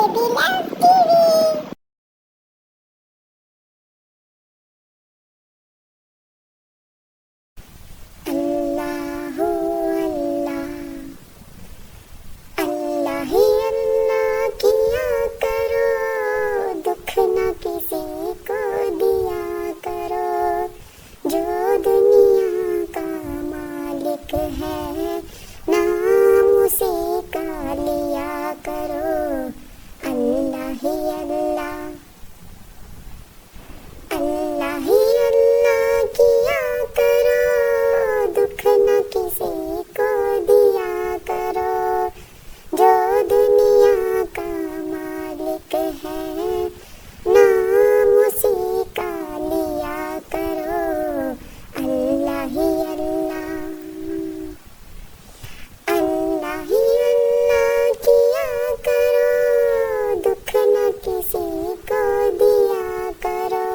Baby Love TV. Allahu Allah, Allah ही अल्लाह किया करो, दुख न किसी को दिया करो, जो दुनिया का मालिक है नाम उसी का लिया करो। अल्लाह ही अल्लाह, अल्लाह ही अल्लाह किया करो, दुख न किसी को दिया करो, जो दुनिया का मालिक है नाम उसी का लिया करो। अल्लाह ही अल्लाह, अल्लाह ही अल्लाह किया करो, दुख न किसी को दिया करो,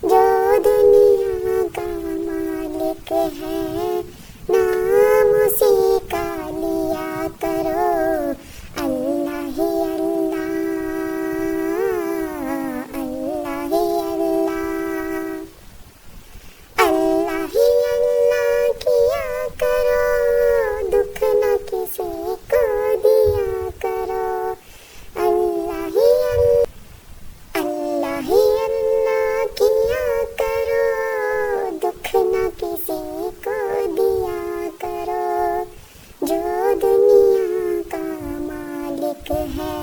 जो दुनिया का मालिक है नाम उसी का लिया करो। अल्लाह ही अल्लाह, अल्लाह ही अल्लाह, अल्लाह ही अल्लाह किया करो, दुख न किसी को दिया करो। अल्लाह ही अल्लाह, अल्लाह ही अल्लाह किया करो, दुख न किसी को दिया करो, जो दुनिया का मालिक है